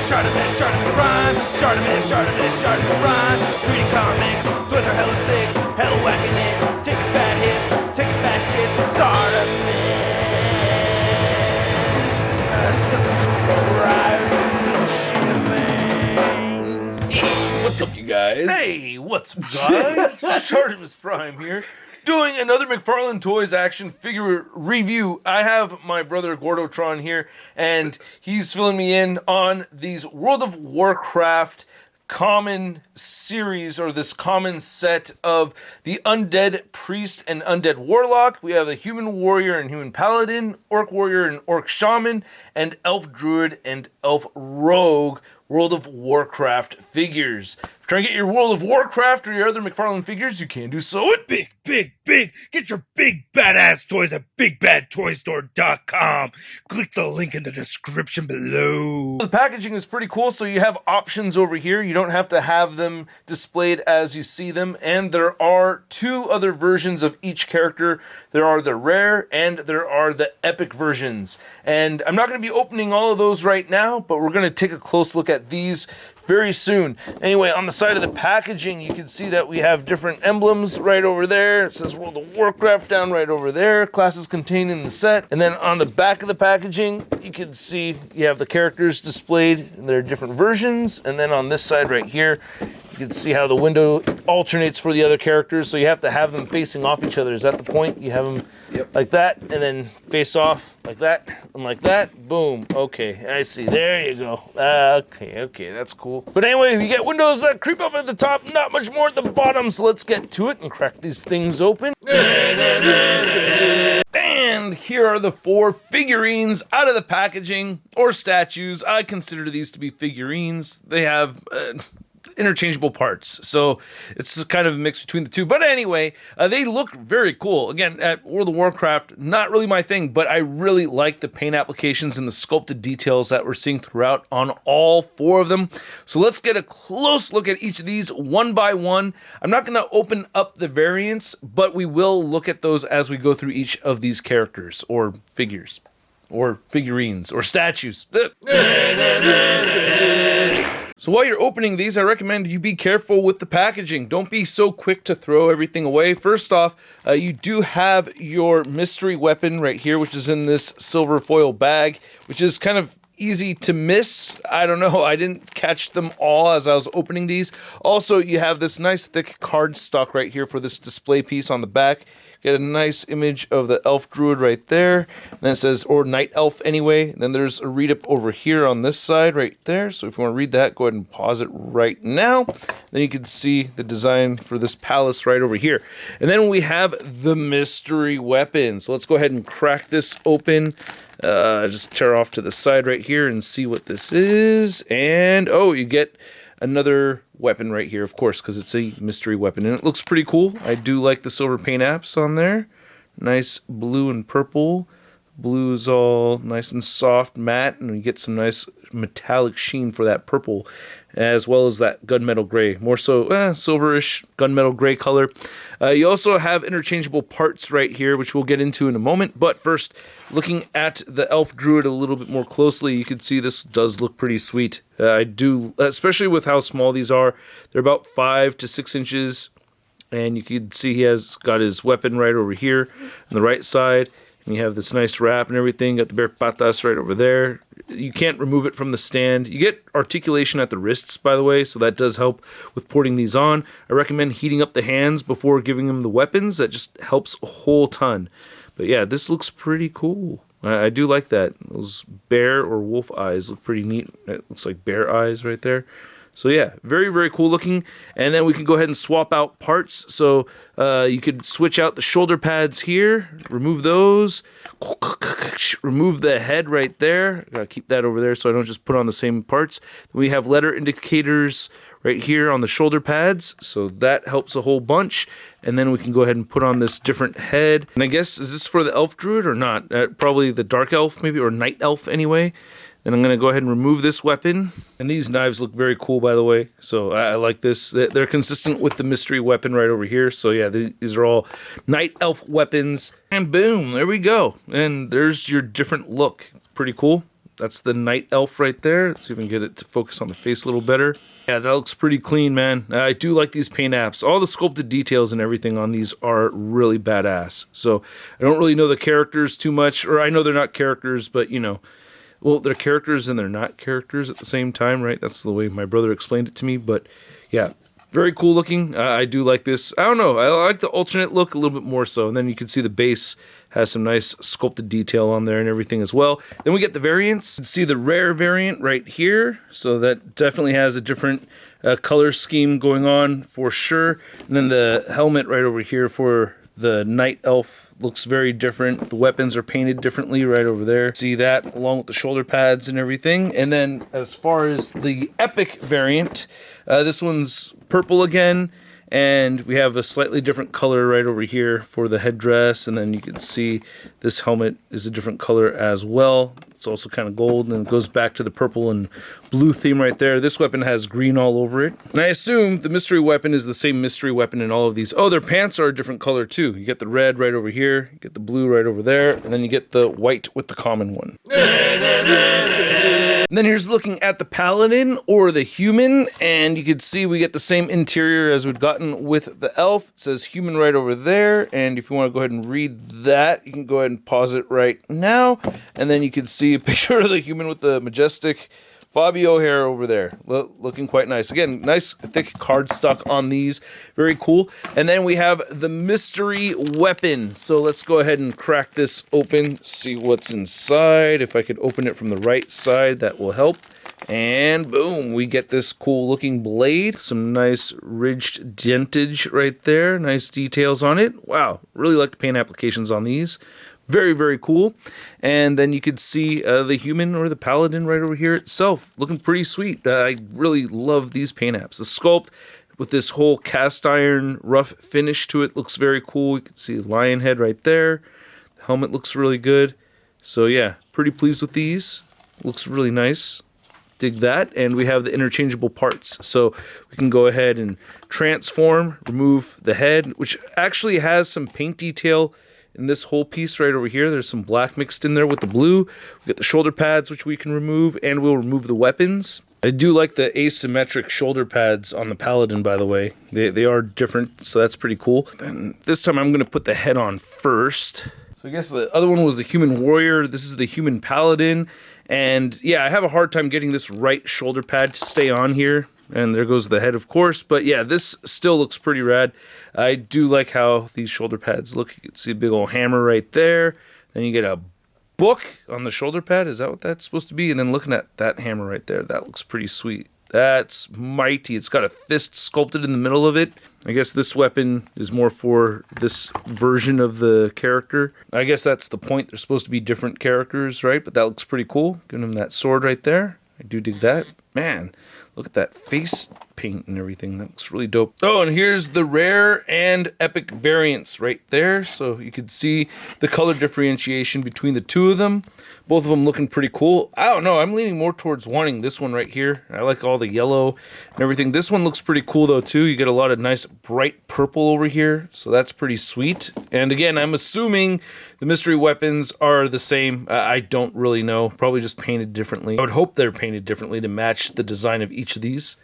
ShartimusPrime. Reading comics, toys are hella sick, hella whacking it, taking bad hits, taking bad shit. Subscribe. Hey, what's up, you guys? Hey, what's up, guys? ShartimusPrime here, doing another McFarlane Toys action figure review. I have my brother Gordotron here, and he's filling me in on these World of Warcraft common series, or this common set of the Undead Priest and Undead Warlock. We have the Human Warrior and Human Paladin, Orc Warrior and Orc Shaman, and Elf Druid and Elf Rogue World of Warcraft figures. If you're trying to get your World of Warcraft or your other McFarlane figures, you can do so at Big. Get your big badass toys at BigBadToyStore.com. Click the link in the description below. The packaging is pretty cool, so you have options over here. You don't have to have them displayed as you see them, and there are two other versions of each character. There are the rare and there are the epic versions. And I'm not going to be opening all of those right now, but we're going to take a close look at these very soon. Anyway, on the side of the packaging, you can see that we have different emblems right over there. It says World of Warcraft down right over there. Classes contained in the set. And then on the back of the packaging, you can see you have the characters displayed in their different versions. And then on this side right here, you can see how the window alternates for the other characters. So you have to have them facing off each other. Is that the point? You have them like that, and then face off like that, and like that. Boom. Okay, I see. There you go. Okay, that's cool. But anyway, you get windows that creep up at the top, not much more at the bottom. So let's get to it and crack these things open. And here are the four figurines out of the packaging, or statues. I consider these to be figurines. They have interchangeable parts, so it's kind of a mix between the two. But anyway, they look very cool. Again, at World of Warcraft, not really my thing, but I really like the paint applications and the sculpted details that we're seeing throughout on all four of them. So let's get a close look at each of these one by one. I'm not going to open up the variants, but we will look at those as we go through each of these characters, or figures, or figurines, or statues. So while you're opening these, I recommend you be careful with the packaging. Don't be so quick to throw everything away. First off, you do have your mystery weapon right here, which is in this silver foil bag, which is kind of easy to miss. I don't know, I didn't catch them all as I was opening these. Also, you have this nice thick cardstock right here for this display piece on the back. Get a nice image of the Elf Druid right there. And then it says, or Night Elf anyway. And then there's a read up over here on this side right there. So if you want to read that, go ahead and pause it right now. Then you can see the design for this palace right over here. And then we have the mystery weapon. So let's go ahead and crack this open. Just tear off to the side right here and see what this is. And oh, you get another weapon right here, of course, because it's a mystery weapon, and it looks pretty cool. I do like the silver paint apps on there. Nice blue and purple. Blue is all nice and soft, matte, and you get some nice metallic sheen for that purple, as well as that gunmetal gray. More so silverish gunmetal gray color. You also have interchangeable parts right here, which we'll get into in a moment. But first, looking at the Elf Druid a little bit more closely, you can see this does look pretty sweet. I do, especially with how small these are. They're about 5 to 6 inches, and you can see he has got his weapon right over here on the right side. And you have this nice wrap and everything. Got the bare patas right over there. You can't remove it from the stand. You get articulation at the wrists, by the way, so that does help with porting these on. I recommend heating up the hands before giving them the weapons. That just helps a whole ton. But yeah, this looks pretty cool. I do like that. Those bear or wolf eyes look pretty neat. It looks like bear eyes right there. So yeah, very, very cool looking. And then we can go ahead and swap out parts. So you could switch out the shoulder pads here, remove those, remove the head right there. Gotta keep that over there so I don't just put on the same parts. We have letter indicators right here on the shoulder pads, so that helps a whole bunch. And then we can go ahead and put on this different head. And I guess, is this for the Elf Druid or not? Probably the Dark Elf maybe, or Night Elf anyway. Then I'm going to go ahead and remove this weapon. And these knives look very cool, by the way. So I like this. They're consistent with the mystery weapon right over here. So yeah, these are all Night Elf weapons. And boom, there we go. And there's your different look. Pretty cool. That's the night elf right there. Let's see if we can get it to focus on the face a little better. Yeah, that looks pretty clean, man. I do like these paint apps. All the sculpted details and everything on these are really badass. So I don't really know the characters too much, or I know they're not characters, but you know, well, they're characters and they're not characters at the same time, right? That's the way my brother explained it to me. But yeah, very cool looking. I do like this. I don't know. I like the alternate look a little bit more so. And then you can see the base has some nice sculpted detail on there and everything as well. Then we get the variants. You can see the rare variant right here. So that definitely has a different color scheme going on for sure. And then the helmet right over here for the night elf looks very different. The weapons are painted differently right over there. See that along with the shoulder pads and everything. And then as far as the epic variant, this one's purple again. And we have a slightly different color right over here for the headdress. And then you can see this helmet is a different color as well. It's also kind of gold, and it goes back to the purple and blue theme right there. This weapon has green all over it. And I assume the mystery weapon is the same mystery weapon in all of these. Oh, their pants are a different color too. You get the red right over here, you get the blue right over there, and then you get the white with the common one. And then here's looking at the Paladin or the human, and you can see we get the same interior as we'd gotten with the elf. It says human right over there, and if you want to go ahead and read that, you can go ahead and pause it right now, and then you can see a picture of the human with the majestic Fabio hair over there, looking quite nice. Again, nice thick cardstock on these, very cool. And then we have the mystery weapon. So let's go ahead and crack this open, see what's inside. If I could open it from the right side, that will help. And boom, we get this cool looking blade, some nice ridged dentage right there, nice details on it. Wow, really like the paint applications on these. Very, very cool. And then you could see the human or the paladin right over here itself, looking pretty sweet. I really love these paint apps. The sculpt with this whole cast iron rough finish to it looks very cool. You can see the lion head right there. The helmet looks really good. So yeah, pretty pleased with these. Looks really nice. Dig that. And we have the interchangeable parts. So we can go ahead and transform, remove the head, which actually has some paint detail in this whole piece right over here. There's some black mixed in there with the blue. We got the shoulder pads, which we can remove, and we'll remove the weapons. I do like the asymmetric shoulder pads on the Paladin, by the way. They are different, so that's pretty cool. Then this time I'm going to put the head on first. So I guess the other one was the human warrior. This is the human Paladin. And yeah, I have a hard time getting this right shoulder pad to stay on here. And there goes the head, of course. But yeah, this still looks pretty rad. I do like how these shoulder pads look. You can see a big old hammer right there. Then you get a book on the shoulder pad. Is that what that's supposed to be? And then looking at that hammer right there, that looks pretty sweet. That's mighty. It's got a fist sculpted in the middle of it. I guess this weapon is more for this version of the character. I guess that's the point. They're supposed to be different characters, right? But that looks pretty cool. Giving him that sword right there. I do dig that. Man, look at that face paint and everything. That looks really dope. Oh, and here's the rare and epic variants right there. So you can see the color differentiation between the two of them. Both of them looking pretty cool. I don't know. I'm leaning more towards wanting this one right here. I like all the yellow and everything. This one looks pretty cool though too. You get a lot of nice bright purple over here. So that's pretty sweet. And again, I'm assuming the mystery weapons are the same. I don't really know. Probably just painted differently. I would hope they're painted differently to match the design of each of these.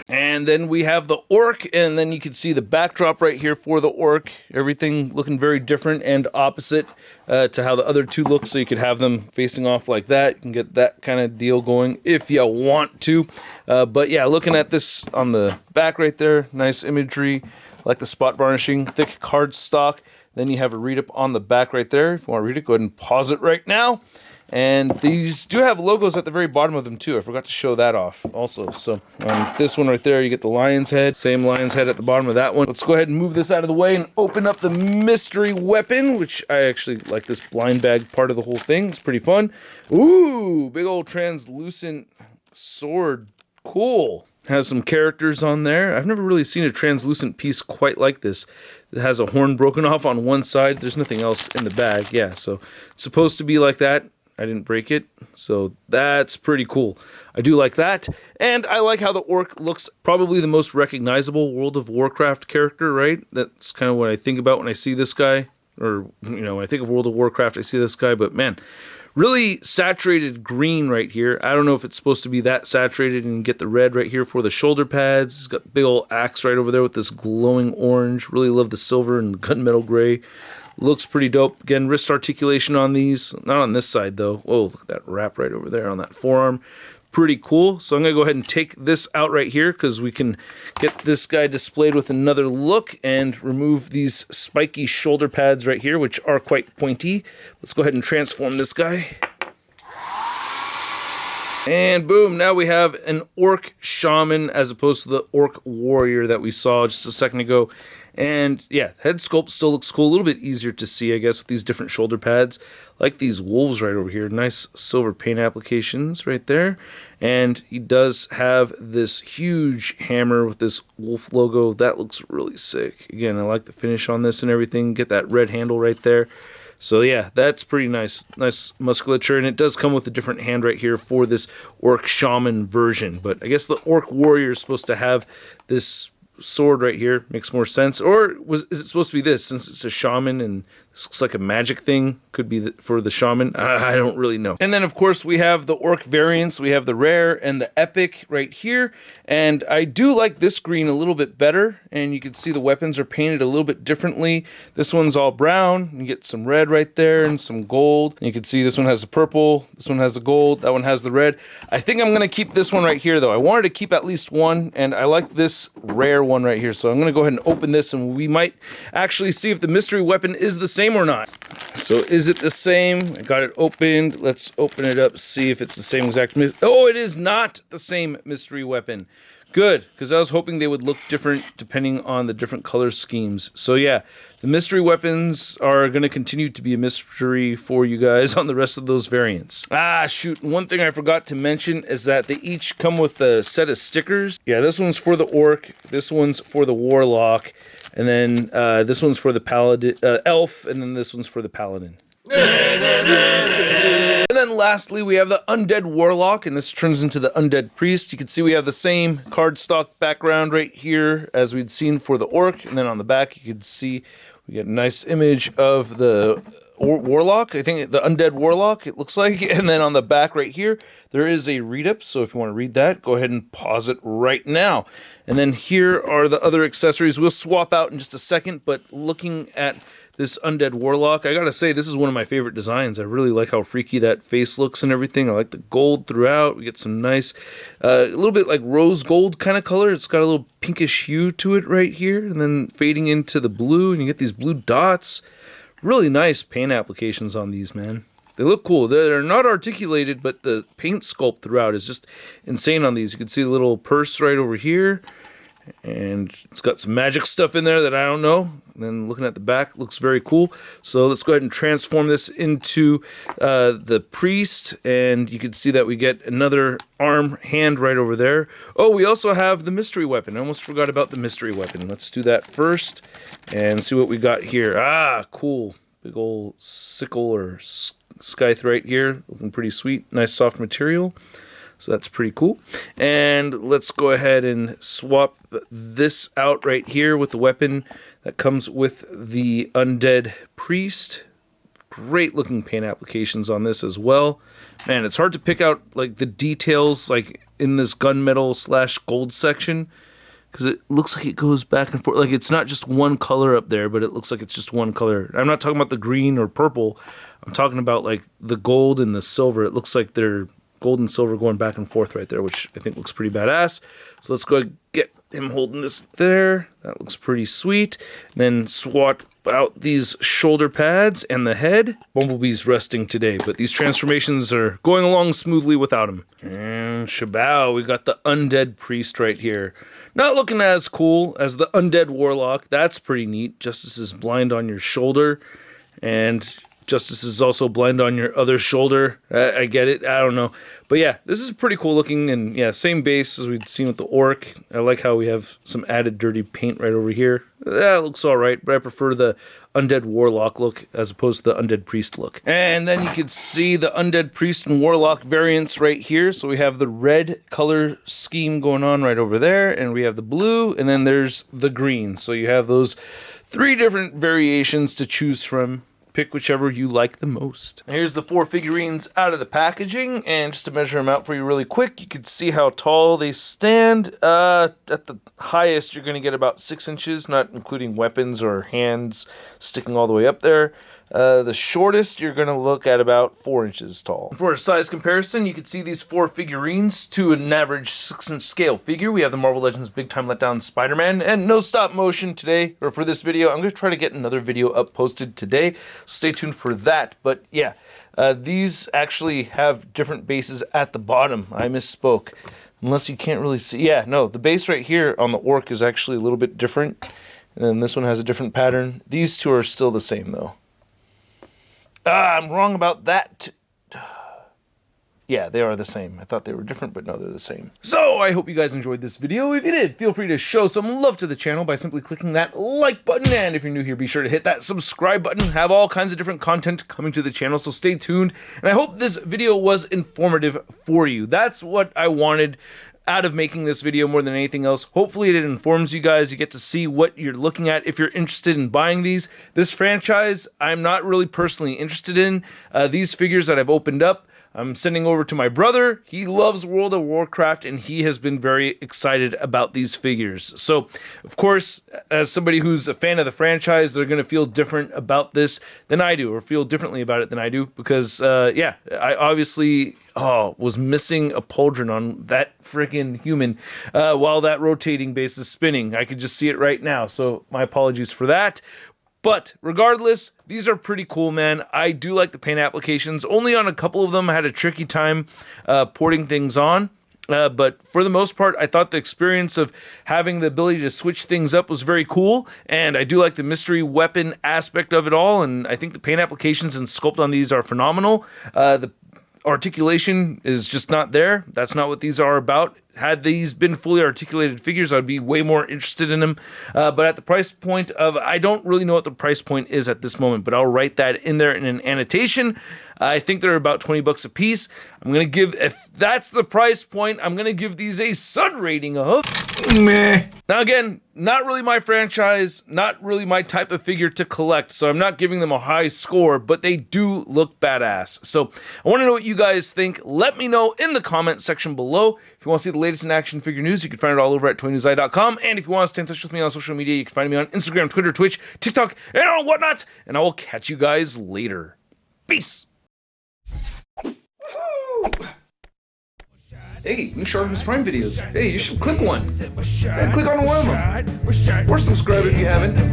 And then we have the orc, and then you can see the backdrop right here for the orc. Everything looking very different and opposite to how the other two look, so you could have them facing off like that. You can get that kind of deal going if you want to. But yeah, looking at this on the back right there, nice imagery. I like the spot varnishing, thick cardstock. Then you have a read up on the back right there. If you want to read it, go ahead and pause it right now. And these do have logos at the very bottom of them too. I forgot to show that off also. So on this one right there, you get the lion's head. Same lion's head at the bottom of that one. Let's go ahead and move this out of the way and open up the mystery weapon, which I actually like this blind bag part of the whole thing. It's pretty fun. Ooh, big old translucent sword. Cool. Has some characters on there. I've never really seen a translucent piece quite like this. It has a horn broken off on one side. There's nothing else in the bag. Yeah, so it's supposed to be like that. I didn't break it, so that's pretty cool. I do like that, and I like how the orc looks. Probably the most recognizable World of Warcraft character, right? That's kind of what I think about when I see this guy. or when I think of World of Warcraft, I see this guy, but man, really saturated green right here. I don't know if it's supposed to be that saturated, and get the red right here for the shoulder pads. He's got the big old axe right over there with this glowing orange. Really love the silver and gunmetal gray. Looks pretty dope. Again, wrist articulation on these. Not on this side though. Whoa, look at that wrap right over there on that forearm. Pretty cool. So I'm going to go ahead and take this out right here because we can get this guy displayed with another look and remove these spiky shoulder pads right here, which are quite pointy. Let's go ahead and transform this guy. And boom, now we have an Orc Shaman as opposed to the Orc Warrior that we saw just a second ago. And yeah, head sculpt still looks cool. A little bit easier to see, I guess, with these different shoulder pads. Like these wolves right over here. Nice silver paint applications right there. And he does have this huge hammer with this wolf logo. That looks really sick. Again, I like the finish on this and everything. Get that red handle right there. So yeah, that's pretty nice. Nice musculature. And it does come with a different hand right here for this Orc Shaman version. But I guess the Orc Warrior is supposed to have this sword right here. Makes more sense. Or is it supposed to be this, since it's a shaman and this looks like a magic thing? Could be for the shaman. I don't really know. And then of course we have the orc variants. We have the rare and the epic right here, and I do like this green a little bit better, and you can see the weapons are painted a little bit differently. This one's all brown. You get some red right there and some gold. And you can see this one has the purple, this one has the gold, that one has the red. I think I'm gonna keep this one right here though. I wanted to keep at least one, and I like this rare one right here. So I'm gonna go ahead and open this, and we might actually see if the mystery weapon is the same or not. So is it the same? I got it opened. Let's open it up, see if it's the same exact. Oh, it is not the same mystery weapon. Good, because I was hoping they would look different depending on the different color schemes. So yeah, the mystery weapons are going to continue to be a mystery for you guys on the rest of those variants. Ah, shoot. One thing I forgot to mention is that they each come with a set of stickers. Yeah, this one's for the Orc, this one's for the Warlock, and then this one's for the Paladin, Elf, and then this one's for the Paladin. And then lastly, we have the Undead Warlock, and this turns into the Undead Priest. You can see we have the same cardstock background right here as we'd seen for the Orc, and then on the back you can see we get a nice image of the Warlock. I think the Undead Warlock, it looks like. And then on the back right here, there is a read-up, so if you want to read that, go ahead and pause it right now. And then here are the other accessories. We'll swap out in just a second, but looking at this Undead Warlock, I gotta say, this is one of my favorite designs. I really like how freaky that face looks and everything. I like the gold throughout. We get some nice, a little bit like rose gold kind of color. It's got a little pinkish hue to it right here, and then fading into the blue, and you get these blue dots. Really nice paint applications on these, man. They look cool. They're not articulated, but the paint sculpt throughout is just insane on these. You can see the little purse right over here, and it's got some magic stuff in there that I don't know. And then looking at the back, looks very cool. So let's go ahead and transform this into the priest, and you can see that we get another hand right over there. Oh, we also have the mystery weapon. I almost forgot about the mystery weapon. Let's do that first and see what we got here. Ah, cool. Big old sickle or scythe right here. Looking pretty sweet. Nice soft material. So that's pretty cool. And let's go ahead and swap this out right here with the weapon that comes with the Undead Priest. Great looking paint applications on this as well. Man, it's hard to pick out like the details like in this gunmetal / gold section, because it looks like it goes back and forth. Like it's not just one color up there, but it looks like it's just one color. I'm not talking about the green or purple. I'm talking about like the gold and the silver. It looks like they're gold and silver going back and forth right there, which I think looks pretty badass. So let's go get him holding this there. That looks pretty sweet. Then swap out these shoulder pads and the head. Bumblebee's resting today, but these transformations are going along smoothly without him. And shabao, we got the Undead Priest right here. Not looking as cool as the Undead Warlock. That's pretty neat. Justice is blind on your shoulder, and Justice is also blind on your other shoulder. I get it. I don't know. But yeah, this is pretty cool looking, and yeah, same base as we'd seen with the Orc. I like how we have some added dirty paint right over here. That looks alright, but I prefer the Undead Warlock look as opposed to the Undead Priest look. And then you can see the Undead Priest and Warlock variants right here. So we have the red color scheme going on right over there, and we have the blue, and then there's the green. So you have those 3 different variations to choose from. Pick whichever you like the most. Here's the 4 figurines out of the packaging, and just to measure them out for you really quick, you can see how tall they stand. At the highest, you're going to get about 6 inches, not including weapons or hands sticking all the way up there. The shortest, you're going to look at about 4 inches tall. For a size comparison, you can see these 4 figurines to an average 6-inch scale figure. We have the Marvel Legends Big Time Letdown Spider-Man, and no stop motion today, or for this video. I'm going to try to get another video up posted today, so stay tuned for that. But yeah, these actually have different bases at the bottom. I misspoke. Unless you can't really see. Yeah, no, the base right here on the Orc is actually a little bit different, and then this one has a different pattern. These 2 are still the same, though. I'm wrong about that. Yeah, they are the same. I thought they were different, but no, they're the same. So, I hope you guys enjoyed this video. If you did, feel free to show some love to the channel by simply clicking that like button. And if you're new here, be sure to hit that subscribe button. Have all kinds of different content coming to the channel, so stay tuned. And I hope this video was informative for you. That's what I wanted out of making this video more than anything else. Hopefully it informs you guys. You get to see what you're looking at if you're interested in buying these. This franchise, I'm not really personally interested in. These figures that I've opened up, I'm sending over to my brother. He loves World of Warcraft, and he has been very excited about these figures. So, of course, as somebody who's a fan of the franchise, they're going to feel different about this than I do, or feel differently about it than I do, because, yeah, I obviously was missing a pauldron on that freaking human while that rotating base is spinning. I could just see it right now, so my apologies for that. But regardless, these are pretty cool, man. I do like the paint applications. Only on a couple of them I had a tricky time porting things on. But for the most part, I thought the experience of having the ability to switch things up was very cool. And I do like the mystery weapon aspect of it all. And I think the paint applications and sculpt on these are phenomenal. The articulation is just not there. That's not what these are about. Had these been fully articulated figures, I'd be way more interested in them. But at the price point of, I don't really know what the price point is at this moment, but I'll write that in there in an annotation. I think they're about 20 bucks a piece. I'm going to give, if that's the price point, I'm going to give these a Sud rating of meh. Now again, not really my franchise, not really my type of figure to collect, so I'm not giving them a high score, but they do look badass. So I want to know what you guys think. Let me know in the comment section below. If you want to see the latest in action figure news, you can find it all over at toynewseye.com. And if you want to stay in touch with me on social media, you can find me on Instagram, Twitter, Twitch, TikTok, and on whatnot. And I will catch you guys later. Peace. Hey, new ShartimusPrime videos. Hey, you should click one. Yeah, click on one of them. Or subscribe if you haven't. Your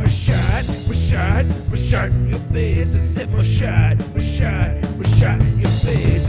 face,